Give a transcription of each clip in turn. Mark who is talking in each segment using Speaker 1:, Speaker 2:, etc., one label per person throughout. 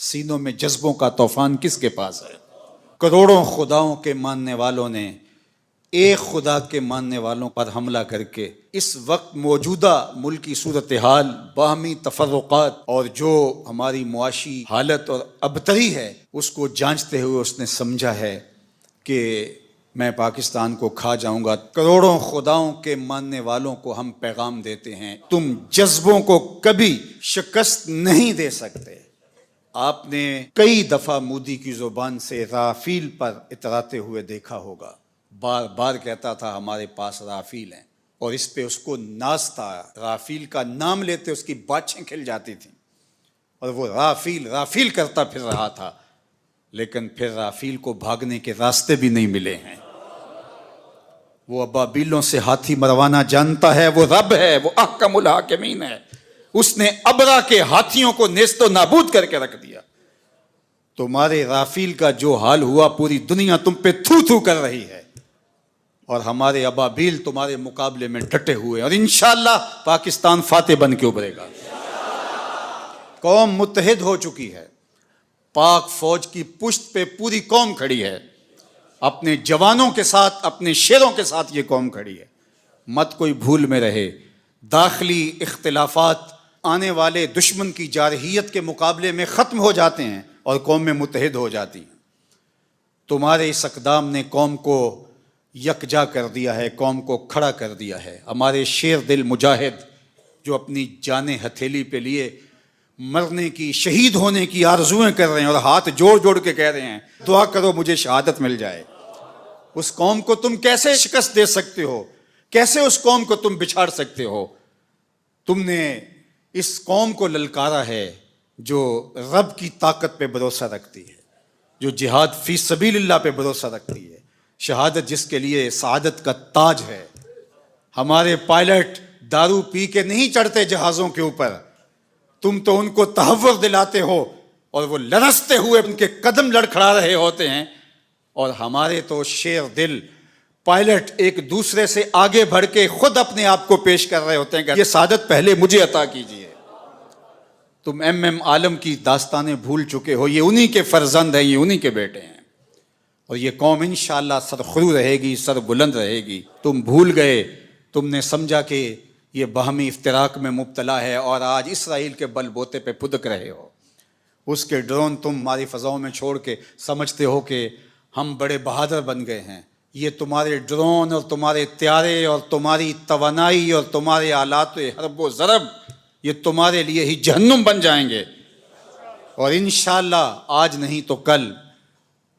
Speaker 1: سینوں میں جذبوں کا طوفان کس کے پاس ہے؟ کروڑوں خداؤں کے ماننے والوں نے ایک خدا کے ماننے والوں پر حملہ کر کے اس وقت موجودہ ملکی صورتحال، باہمی تفرقات اور جو ہماری معاشی حالت اور ابتری ہے اس کو جانچتے ہوئے اس نے سمجھا ہے کہ میں پاکستان کو کھا جاؤں گا۔ کروڑوں خداؤں کے ماننے والوں کو ہم پیغام دیتے ہیں، تم جذبوں کو کبھی شکست نہیں دے سکتے۔ آپ نے کئی دفعہ مودی کی زبان سے رافیل پر اتراتے ہوئے دیکھا ہوگا، بار بار کہتا تھا ہمارے پاس رافیل ہیں، اور اس پہ اس کو ناز تھا۔ رافیل کا نام لیتے اس کی باچھیں کھل جاتی تھیں اور وہ رافیل رافیل کرتا پھر رہا تھا، لیکن پھر رافیل کو بھاگنے کے راستے بھی نہیں ملے ہیں۔ وہ ابابیلوں سے ہاتھی مروانا جانتا ہے، وہ رب ہے، وہ احکم الحاکمین ہے۔ اس نے ابرا کے ہاتھیوں کو نیست و نابود کر کے رکھ دیا۔ تمہارے رافیل کا جو حال ہوا، پوری دنیا تم پہ تھو تھو کر رہی ہے، اور ہمارے ابابیل تمہارے مقابلے میں ڈٹے ہوئے، اور انشاءاللہ پاکستان فاتح بن کے ابھرے گا۔ قوم متحد ہو چکی ہے، پاک فوج کی پشت پہ پوری قوم کھڑی ہے، اپنے جوانوں کے ساتھ، اپنے شیروں کے ساتھ یہ قوم کھڑی ہے۔ مت کوئی بھول میں رہے، داخلی اختلافات آنے والے دشمن کی جارحیت کے مقابلے میں ختم ہو جاتے ہیں اور قوم میں متحد ہو جاتی ہیں۔ تمہارے اس اقدام نے قوم کو یکجا کر دیا ہے، قوم کو کھڑا کر دیا ہے۔ ہمارے شیر دل مجاہد جو اپنی جانیں ہتھیلی پہ لیے مرنے کی، شہید ہونے کی آرزویں کر رہے ہیں اور ہاتھ جوڑ جوڑ کے کہہ رہے ہیں دعا کرو مجھے شہادت مل جائے، اس قوم کو تم کیسے شکست دے سکتے ہو؟ کیسے اس قوم کو تم بچھاڑ سکتے ہو؟ تم نے اس قوم کو للکارا ہے جو رب کی طاقت پہ بھروسہ رکھتی ہے، جو جہاد فی سبیل اللہ پہ بھروسہ رکھتی ہے، شہادت جس کے لیے سعادت کا تاج ہے۔ ہمارے پائلٹ دارو پی کے نہیں چڑھتے جہازوں کے اوپر، تم تو ان کو تحور دلاتے ہو اور وہ لرزتے ہوئے ان کے قدم لڑکھڑا رہے ہوتے ہیں، اور ہمارے تو شیر دل پائلٹ ایک دوسرے سے آگے بڑھ کے خود اپنے آپ کو پیش کر رہے ہوتے ہیں کہ یہ سعادت پہلے مجھے عطا کیجیے۔ تم ایم عالم کی داستانیں بھول چکے ہو، یہ انہی کے فرزند ہیں، یہ انہی کے بیٹے ہیں، اور یہ قوم انشاءاللہ سرخرو رہے گی، سر بلند رہے گی۔ تم بھول گئے، تم نے سمجھا کہ یہ باہمی افتراق میں مبتلا ہے، اور آج اسرائیل کے بل بوتے پہ پھدک رہے ہو۔ اس کے ڈرون تم ہماری فضاؤں میں چھوڑ کے سمجھتے ہو کہ ہم بڑے بہادر بن گئے ہیں۔ یہ تمہارے ڈرون اور تمہارے طیارے اور تمہاری توانائی اور تمہارے آلات حرب و ضرب، یہ تمہارے لیے ہی جہنم بن جائیں گے، اور انشاءاللہ آج نہیں تو کل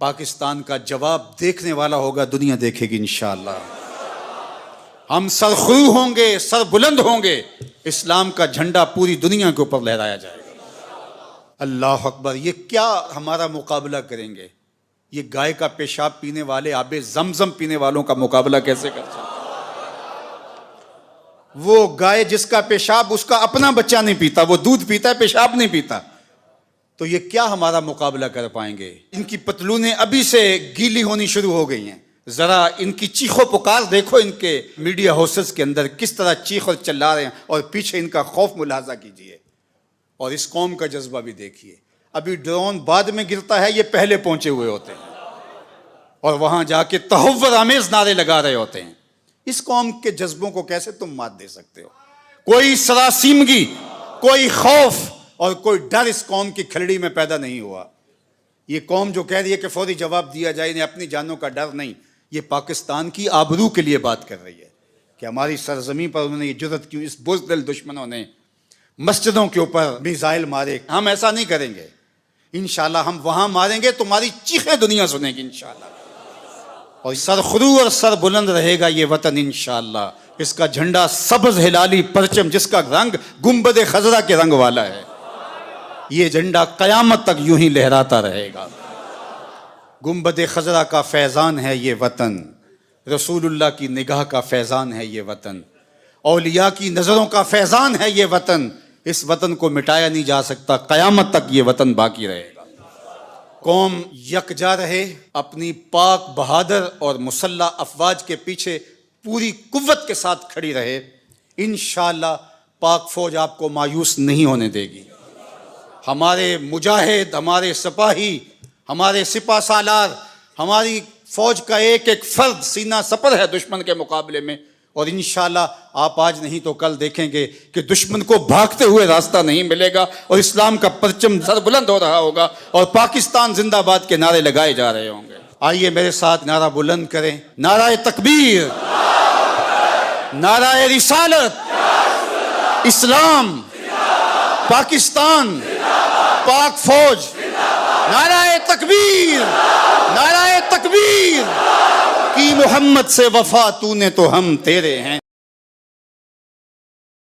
Speaker 1: پاکستان کا جواب دیکھنے والا ہوگا، دنیا دیکھے گی انشاءاللہ۔ ہم سرخرو ہوں گے، سر بلند ہوں گے، اسلام کا جھنڈا پوری دنیا کے اوپر لہرایا جائے گا۔ اللہ اکبر! یہ کیا ہمارا مقابلہ کریں گے؟ یہ گائے کا پیشاب پینے والے، آب زمزم پینے والوں کا مقابلہ کیسے کر سکتے؟ وہ گائے جس کا پیشاب اس کا اپنا بچہ نہیں پیتا، وہ دودھ پیتا ہے، پیشاب نہیں پیتا، تو یہ کیا ہمارا مقابلہ کر پائیں گے؟ ان کی پتلونیں ابھی سے گیلی ہونی شروع ہو گئی ہیں، ذرا ان کی چیخ و پکار دیکھو، ان کے میڈیا ہاؤسز کے اندر کس طرح چیخ اور چلا رہے ہیں، اور پیچھے ان کا خوف ملاحظہ کیجئے، اور اس قوم کا جذبہ بھی دیکھیے۔ ابھی ڈرون بعد میں گرتا ہے، یہ پہلے پہنچے ہوئے ہوتے ہیں، اور وہاں جا کے تحور آمیز نعرے لگا رہے ہوتے ہیں۔ اس قوم کے جذبوں کو کیسے تم مات دے سکتے ہو؟ کوئی سراسیمگی، کوئی خوف اور کوئی ڈر اس قوم کی کھلڑی میں پیدا نہیں ہوا۔ یہ قوم جو کہہ رہی ہے کہ فوری جواب دیا جائے، انہیں اپنی جانوں کا ڈر نہیں، یہ پاکستان کی آبرو کے لیے بات کر رہی ہے کہ ہماری سرزمین پر انہوں نے یہ جرأت کیوں، اس بزدل دشمنوں نے مسجدوں کے اوپر میزائل مارے۔ ہم ایسا نہیں کریں گے انشاءاللہ، ہم وہاں ماریں گے، تمہاری چیخیں دنیا سنے گی انشاءاللہ، اور سرخرو اور سر بلند رہے گا یہ وطن انشاءاللہ۔ اس کا جھنڈا سبز ہلالی پرچم جس کا رنگ گنبد خضرا کے رنگ والا ہے، یہ جھنڈا قیامت تک یوں ہی لہراتا رہے گا۔ گنبد خضرا کا فیضان ہے یہ وطن، رسول اللہ کی نگاہ کا فیضان ہے یہ وطن، اولیاء کی نظروں کا فیضان ہے یہ وطن۔ اس وطن کو مٹایا نہیں جا سکتا، قیامت تک یہ وطن باقی رہے گا۔ قوم یکجا رہے، اپنی پاک بہادر اور مسلح افواج کے پیچھے پوری قوت کے ساتھ کھڑی رہے، انشاءاللہ پاک فوج آپ کو مایوس نہیں ہونے دے گی۔ ہمارے مجاہد، ہمارے سپاہی، ہمارے سپہ سالار، ہماری فوج کا ایک ایک فرد سینہ سپر ہے دشمن کے مقابلے میں. اور انشاءاللہ آپ آج نہیں تو کل دیکھیں گے کہ دشمن کو بھاگتے ہوئے راستہ نہیں ملے گا اور اسلام کا پرچم سر بلند ہو رہا ہوگا اور پاکستان زندہ باد کے نعرے لگائے جا رہے ہوں گے. آئیے میرے ساتھ نعرہ بلند کریں. نعرہ تکبیر، نعرہ رسالت، اسلام، پاکستان، پاک فوج. نعرہ تکبیر، نعرہ تکبیر. کی محمد سے وفا تو نے تو ہم تیرے ہیں.